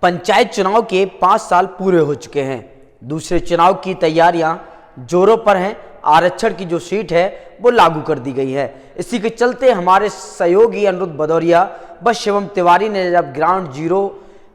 पंचायत चुनाव के 5 साल पूरे हो चुके हैं। दूसरे चुनाव की तैयारियां जोरों पर हैं। आरक्षण की जो सीट है वो लागू कर दी गई है। इसी के चलते हमारे सहयोगी अनिरुद्ध भदौरिया व शिवम तिवारी ने जब ग्राउंड जीरो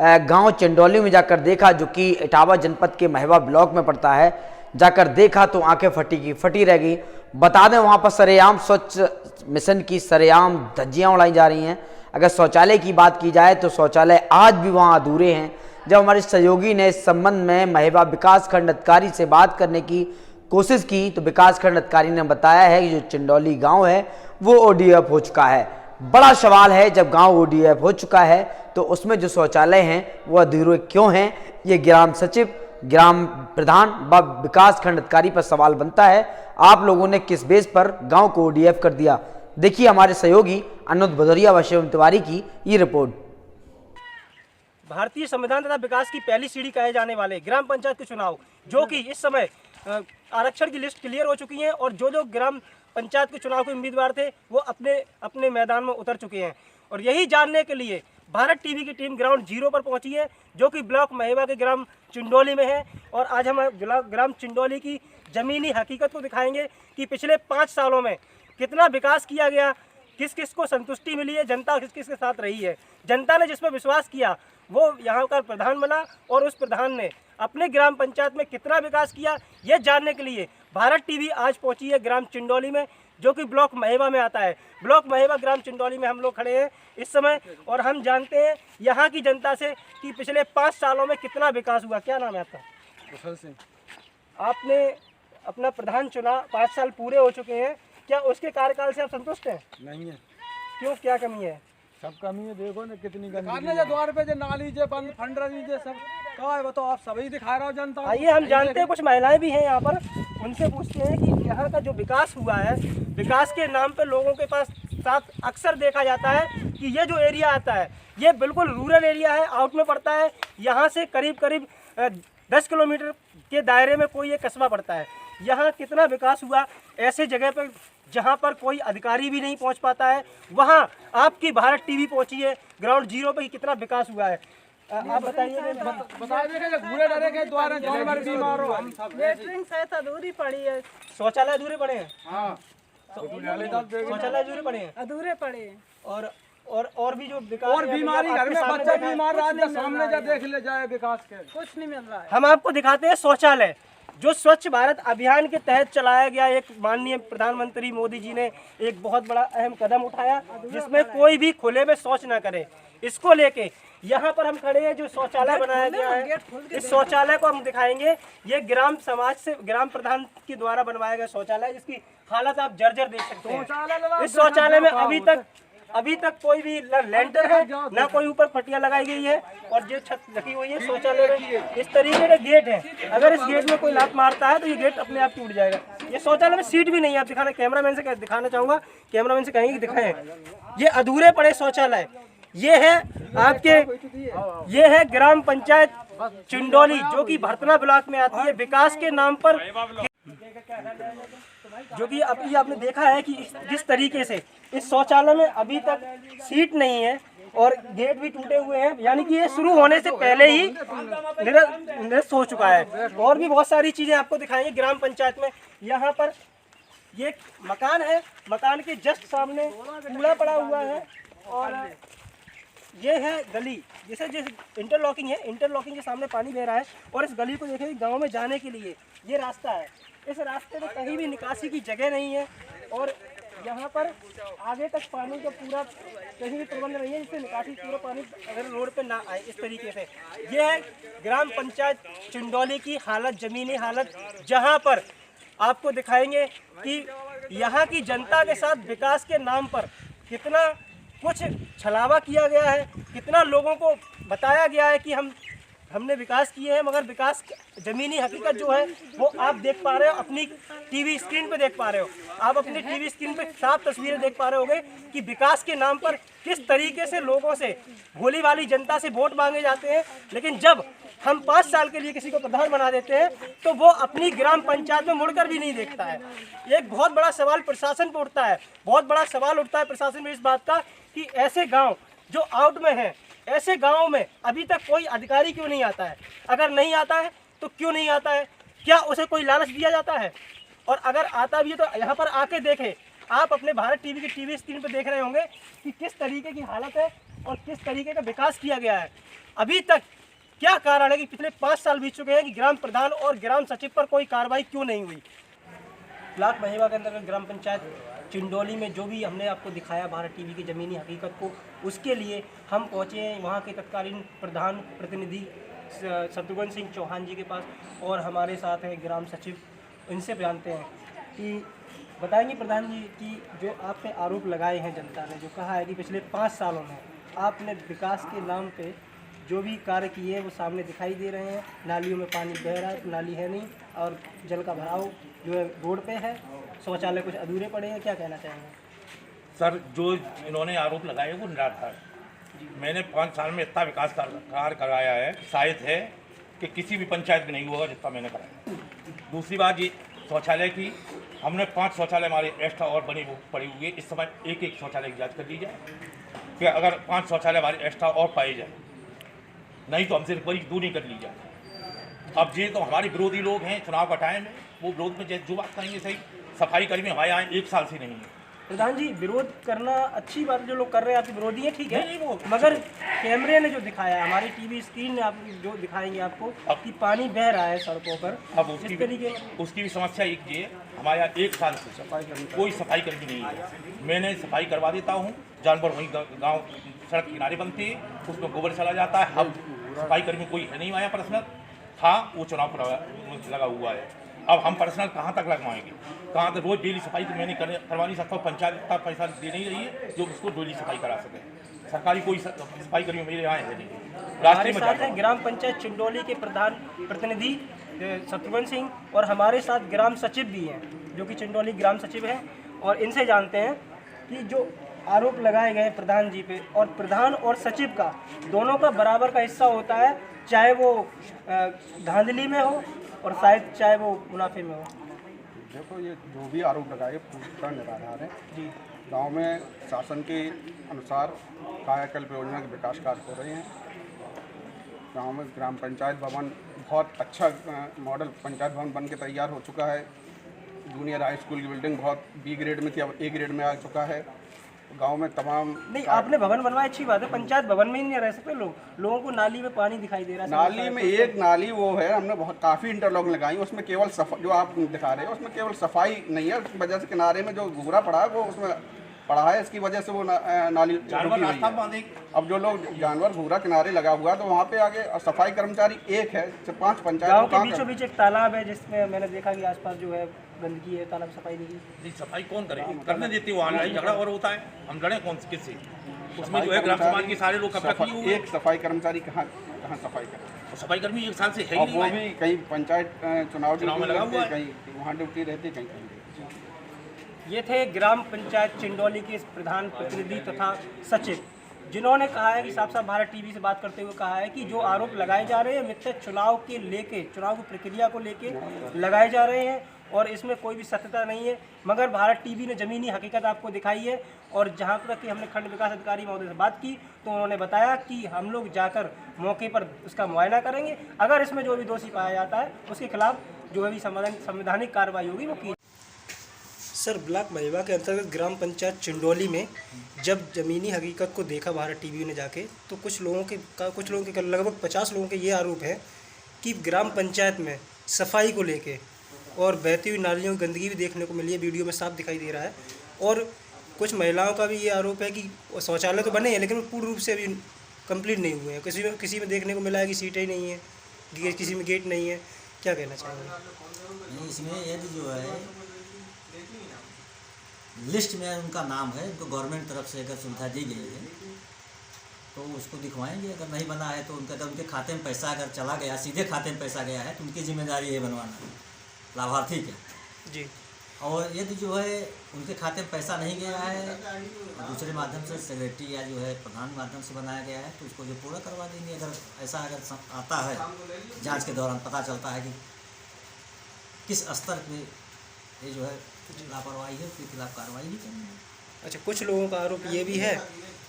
गांव चंडौली में जाकर देखा, जो कि इटावा जनपद के महवा ब्लॉक में पड़ता है, जाकर देखा तो आंखें फटी रह गई। बता दें, वहां पर सरेआम स्वच्छ मिशन की सरेआम धज्जियां उड़ाई जा रही हैं। अगर शौचालय की बात की जाए तो शौचालय आज भी वहां अधूरे हैं। जब हमारे सहयोगी ने इस संबंध में महवा विकास खंड अधिकारी से बात करने की कोशिश की तो विकास खंड अधिकारी ने बताया है कि जो चंडौली गांव है वो ओडीएफ हो चुका है। बड़ा सवाल है, जब गांव ओडीएफ हो चुका है तो उसमें जो शौचालय हैं वो अधूरे क्यों हैं? ये ग्राम सचिव, ग्राम प्रधान व विकास खंड अधिकारी पर सवाल बनता है। आप लोगों ने किस बेस पर गांव को ओडीएफ कर दिया? देखिए हमारे सहयोगी अनिरुद्ध भदौरिया व शिवम तिवारी की ये रिपोर्ट। भारतीय संविधान तथा विकास की पहली सीढ़ी कहे जाने वाले ग्राम पंचायत के चुनाव, जो कि इस समय आरक्षण की लिस्ट क्लियर हो चुकी है और जो ग्राम पंचायत के चुनाव के उम्मीदवार थे वो अपने अपने मैदान में उतर चुके हैं। और यही जानने के लिए भारत टीवी की टीम ग्राउंड जीरो पर पहुंची है, जो कि ब्लॉक महवा के ग्राम चंडौली में है। और आज हम ग्राम चंडौली की ज़मीनी हकीकत को दिखाएंगे कि पिछले 5 सालों में कितना विकास किया गया, किस किस को संतुष्टि मिली है, जनता किस किस के साथ रही है। जनता ने जिस पर विश्वास किया वो यहाँ का प्रधान बना और उस प्रधान ने अपने ग्राम पंचायत में कितना विकास किया, ये जानने के लिए भारत टीवी आज पहुंची है ग्राम चंडौली में, जो कि ब्लॉक महवा में आता है। ब्लॉक महवा ग्राम चंडौली में हम लोग खड़े हैं इस समय और हम जानते हैं यहाँ की जनता से कि पिछले 5 सालों में कितना विकास हुआ। क्या नाम है आपका? कुशल सिंह। आपने अपना प्रधान चुना, 5 साल पूरे हो चुके हैं, क्या उसके कार्यकाल से आप संतुष्ट हैं? नहीं है। क्यों, क्या कमी है? सब कमी है, देखो ना कितनी गंदगी है। द्वार पे जो नाली जे बंद फंड रही जे सब क्या है, वो तो आप सभी दिखा रहे हो जनता। आइए हम जानते हैं, कुछ महिलाएं भी हैं यहाँ पर, उनसे पूछते हैं कि यहाँ का जो विकास हुआ है, विकास के नाम पे लोगों के पास साथ अक्सर देखा जाता है कि ये जो एरिया आता है ये बिल्कुल रूरल एरिया है, आउट में पड़ता है। यहाँ से करीब 10 किलोमीटर के दायरे में कोई एक कस्बा पड़ता है। यहाँ कितना विकास हुआ, ऐसे जगह पर जहाँ पर कोई अधिकारी भी नहीं पहुँच पाता है, वहाँ आपकी भारत टीवी पहुँची है ग्राउंड जीरो पे, कितना विकास हुआ है आप बताइए। लेटरिन शायद अधूरी पड़ी है, शौचालय अधूरे पड़े हैं। शौचालय अधूरे पड़े हैं, अधूरे पड़े हैं। और भी जो विकास और बीमारी घर में बच्चे बीमार रहते सामने जा देख ले जाए विकास के कुछ नहीं मिल रहा है। हम आपको दिखाते हैं शौचालय, जो स्वच्छ भारत अभियान के तहत चलाया गया। एक माननीय प्रधानमंत्री मोदी जी ने एक बहुत बड़ा अहम कदम उठाया जिसमें कोई भी खुले में शौच ना करे। इसको लेके यहाँ पर हम खड़े हैं, जो शौचालय बनाया गया है, इस शौचालय को हम दिखाएंगे। ये ग्राम समाज से ग्राम प्रधान के द्वारा बनवाया गया शौचालय, जिसकी हालत आप जर्जर देख सकते हैं। इस शौचालय में अभी तक कोई भी लेंटर है ना, कोई ऊपर पट्टियां लगाई गई है और जो छत रखी हुई है शौचालय में। इस तरीके का गेट है, अगर इस गेट में कोई लात मारता है तो ये गेट अपने आप टूट जाएगा। ये शौचालय में सीट भी नहीं है। आप दिखाना, कैमरामैन से दिखाना चाहूँगा, कैमरामैन से कहेंगे कि दिखाएं। ये अधूरे पड़े शौचालय, ये है आपके, ये है ग्राम पंचायत चंडौली, जो कि भरतना ब्लॉक में आती है। विकास के नाम पर जो कि अभी आपने देखा है कि जिस तरीके से इस शौचालय में अभी तक सीट नहीं है और गेट भी टूटे हुए हैं, यानी कि ये शुरू होने से पहले ही निरस्त हो चुका है। और भी बहुत सारी चीजें आपको दिखाएंगे ग्राम पंचायत में। यहाँ पर ये मकान है, मकान के जस्ट सामने कूड़ा पड़ा हुआ है और ये है गली, जैसे इंटरलॉकिंग है, इंटरलॉकिंग के सामने पानी बह रहा है। और इस गली को देखें, गांव में जाने के लिए ये रास्ता है, इस रास्ते में कहीं भी निकासी की जगह नहीं है और यहाँ पर आगे तक पानी का पूरा कहीं भी प्रबंध नहीं है, जिससे निकासी पूरा पानी अगर रोड पे ना आए। इस तरीके से ये है ग्राम पंचायत चंडौली की हालत, ज़मीनी हालत, जहाँ पर आपको दिखाएंगे कि यहाँ की जनता के साथ विकास के नाम पर कितना कुछ छलावा किया गया है, कितना लोगों को बताया गया है कि हमने विकास किए हैं, मगर विकास ज़मीनी हकीकत जो है वो आप देख पा रहे हो, अपनी टीवी स्क्रीन पे देख पा रहे हो। आप अपनी टीवी स्क्रीन पे साफ तस्वीरें देख पा रहे होगे कि विकास के नाम पर किस तरीके से लोगों से, भोली वाली जनता से वोट मांगे जाते हैं। लेकिन जब हम 5 साल के लिए किसी को प्रधान बना देते हैं तो वो अपनी ग्राम पंचायत में मुड़कर भी नहीं देखता है। एक बहुत बड़ा सवाल प्रशासन पर उठता है, बहुत बड़ा सवाल उठता है प्रशासन में इस बात का कि ऐसे गाँव जो आउट में हैं, ऐसे गाँव में अभी तक कोई अधिकारी क्यों नहीं आता है? अगर नहीं आता है तो क्यों नहीं आता है? क्या उसे कोई लालच दिया जाता है? और अगर आता भी है तो यहाँ पर आके देखें। आप अपने भारत टीवी की टीवी स्क्रीन पर देख रहे होंगे कि किस तरीके की हालत है और किस तरीके का विकास किया गया है। अभी तक क्या कारण है कि पिछले 5 साल बीत चुके हैं कि ग्राम प्रधान और ग्राम सचिव पर कोई कार्रवाई क्यों नहीं हुई? ब्लॉक महिवा के अंतर्गत ग्राम पंचायत चिंडोली में जो भी हमने आपको दिखाया भारत टीवी की ज़मीनी हकीकत को, उसके लिए हम पहुँचे हैं वहाँ के तत्कालीन प्रधान प्रतिनिधि शत्रुघ्न सिंह चौहान जी के पास, और हमारे साथ हैं ग्राम सचिव। इनसे जानते हैं कि बताएंगे प्रधान जी कि जो आप पे आरोप लगाए हैं, जनता ने जो कहा है कि पिछले 5 सालों में आपने विकास के नाम पे जो भी कार्य किए हैं वो सामने दिखाई दे रहे हैं। नालियों में पानी बह रहा है, नाली है नहीं, और जल का भराव जो है रोड पे है, शौचालय कुछ अधूरे पड़े हैं। क्या कहना चाहेंगे सर? जो इन्होंने आरोप लगाए वो निराधार। मैंने 5 साल में इतना विकास कार्य कराया है, शायद है कि किसी भी पंचायत में नहीं हुआ जितना मैंने कराया। दूसरी बात ये शौचालय की, हमने 5 शौचालय हमारे एक्स्ट्रा और बनी पड़ी हुई है। इस समय एक शौचालय की जाँच कर ली जाए कि अगर 5 शौचालय हमारे एक्स्ट्रा और पाए जाए, नहीं तो हमसे रिकवरी दूरी कर ली जाए। अब ये तो हमारे विरोधी लोग हैं, चुनाव का टाइम है, वो विरोध में जो बात करेंगे सही। सफाई कर्मी हमारे यहाँ 1 साल से नहीं है। प्रधान जी, विरोध करना अच्छी बात, जो लोग कर रहे हैं आपके विरोधी है, ठीक है, नहीं, वो मगर कैमरे ने जो दिखाया, हमारी टीवी स्क्रीन ने आप जो दिखाएंगे आपको कि पानी बह रहा है सड़कों पर। अब उसकी भी समस्या एक ये है, हमारे यहाँ 1 साल से कोई सफाई कर्मी नहीं है। मैंने सफाई करवा देता हूँ, जानवर वहीं गाँव सड़क किनारे बनते हैं, उसमें गोबर चला जाता है। अब सफाई कर्मी कोई है नहीं आया पर्सनल, था वो चुनाव पर लगा हुआ है। अब हम पर्सनल कहाँ तक लगवाएंगे? कहाँ तक? रोज डेली सफाई तो मैं नहीं करवा नहीं सकता। पंचायत इतना पैसा दे नहीं रही है जो उसको डेली सफाई करा सके। सरकारी कोई सफाई कर्मी मेरे यहाँ है नहीं। हमारे साथ हैं ग्राम पंचायत चिंडोली के प्रधान प्रतिनिधि शत्रुघ्न सिंह, और हमारे साथ ग्राम सचिव भी हैं जो कि चिंडोली ग्राम सचिव हैं, और इनसे जानते हैं कि जो आरोप लगाए गए प्रधान जी पे, और प्रधान और सचिव का दोनों का बराबर का हिस्सा होता है, चाहे वो धांधली में हो और शायद चाहे वो मुनाफे में हो। देखो, ये जो भी आरोप लगाए पूरा निराधार है जी। गांव में शासन के अनुसार कायाकल्प योजना के विकास कार्य हो रहे हैं। गांव में ग्राम पंचायत भवन बहुत अच्छा मॉडल पंचायत भवन बन के तैयार हो चुका है। जूनियर हाई स्कूल की बिल्डिंग बहुत बी ग्रेड में थी, अब ए ग्रेड में आ चुका है। गांव में तमाम नहीं, आपने भवन बनवाया, अच्छी बात है, पंचायत भवन में ही नहीं रह सकते लोग। लोगों को नाली में पानी दिखाई दे रहा है। नाली में एक नाली वो है, हमने बहुत काफ़ी इंटरलॉक लगाई, उसमें केवल जो आप दिखा रहे हो उसमें केवल सफाई नहीं है, उसकी वजह से किनारे में जो घूरा पड़ा है वो उसमें पड़ा है, इसकी वजह से वो नाली रुकी हुई है। अब जो लोग जानवर घूरा किनारे लगा हुआ है तो वहाँ पे आगे सफाई कर्मचारी एक है, 5 पंचायत गाँव के बीचों बीच एक तालाब है जिसमें मैंने देखा कि आसपास जो है गंदगी है, तालाब सफाई नहीं की। सफाई कौन करे? करने देती है, लड़ाई झगड़ा और होता है, हम लड़े कौन किससे? उसमें जो है ग्राम समाज के सारे लोग एक सफाई कर्मचारी कहाँ सफाई करे? सफाई कर्मी 1 साल से है ही नहीं। वो भी कहीं पंचायत चुनाव में लगा हुआ है, कहीं वहाँ ड्यूटी रहती, कहीं। ये थे ग्राम पंचायत चिंडोली के प्रधान प्रतिनिधि तथा सचिव, जिन्होंने कहा है कि साफ साफ भारत टीवी से बात करते हुए कहा है कि जो आरोप लगाए जा रहे हैं मित्र चुनाव के लेके, चुनाव की प्रक्रिया को लेके लगाए जा रहे हैं, और इसमें कोई भी सत्यता नहीं है। मगर भारत टीवी ने ज़मीनी हकीकत आपको दिखाई है, और जहां तक कि हमने खंड विकास अधिकारी महोदय से बात की तो उन्होंने बताया कि हम लोग जाकर मौके पर उसका मुआयना करेंगे। अगर इसमें जो भी दोषी पाया जाता है उसके खिलाफ जो भी संवैधानिक कार्रवाई होगी वो की। सर, ब्लॉक महिवा के अंतर्गत ग्राम पंचायत चिंडोली में जब ज़मीनी हकीकत को देखा भारत टीवी ने जाके, तो कुछ लोगों के लगभग 50 लोगों के ये आरोप है कि ग्राम पंचायत में सफाई को लेके और बहती हुई नालियों की गंदगी भी देखने को मिली है, वीडियो में साफ दिखाई दे रहा है। और कुछ महिलाओं का भी ये आरोप है कि शौचालय तो बने हैं लेकिन वो पूर्ण रूप से अभी कंप्लीट नहीं हुए हैं। किसी में देखने को मिला है कि सीटें ही नहीं है, किसी में गेट नहीं है। क्या कहना चाहेंगे? इसमें यदि जो है लिस्ट में उनका नाम है, उनको गवर्नमेंट तरफ से अगर सुविधा दी गई है तो उसको दिखवाएंगे। अगर नहीं बना है तो उनके खाते में पैसा अगर चला गया, सीधे खाते में पैसा गया है तो उनकी जिम्मेदारी है बनवाना, लाभार्थी के जी। और यदि जो है उनके खाते में पैसा नहीं गया है, दूसरे माध्यम से सेक्रेटरी या जो है प्रधान माध्यम से बनाया गया है तो उसको जो पूरा करवा देंगे। अगर ऐसा आता है, जांच के दौरान पता चलता है कि किस स्तर पे ये जो है लापरवाही है, उसके खिलाफ कार्रवाई भी करेंगे। अच्छा, कुछ लोगों का आरोप ये भी है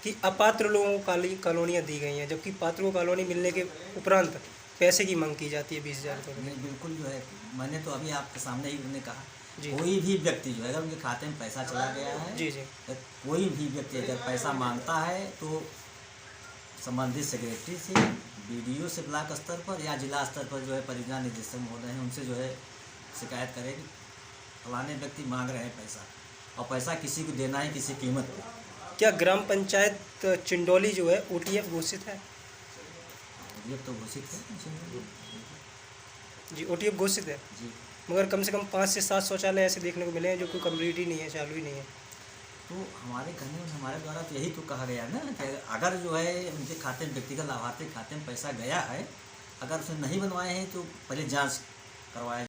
कि अपात्र लोगों को कॉलोनियाँ दी गई हैं, जबकि पात्रों को कॉलोनी मिलने के उपरांत पैसे की मांग की जाती है 20,000 रुपये। नहीं, बिल्कुल जो है, मैंने तो अभी आपके सामने ही मैंने कहा, जी। कोई भी व्यक्ति जो है अगर उनके खाते में पैसा चला गया है, जी जी कोई भी व्यक्ति अगर पैसा मांगता है तो संबंधित सेक्रेटरी से, बीडीओ से ब्लॉक स्तर पर या जिला स्तर पर जो है परियोजना निदेशक महोदय हैं, उनसे जो है शिकायत करें कि फलाने व्यक्ति मांग रहे हैं पैसा, और पैसा किसी को देना है किसी कीमत पर। क्या ग्राम पंचायत चिंडोली जो है OTF घोषित है? ये तो घोषित है जी, OTF घोषित है, जी। मगर कम से कम 5 से 7 शौचालय ऐसे देखने को मिले हैं जो कोई कंप्लीट ही नहीं है, चालू ही नहीं है। तो हमारे कहने में हमारे द्वारा तो यही तो कहा गया ना कि अगर जो है उनके खाते में, व्यक्तिगत लाभार्थी खाते में पैसा गया है, अगर उसने नहीं बनवाए हैं तो पहले जांच करवाया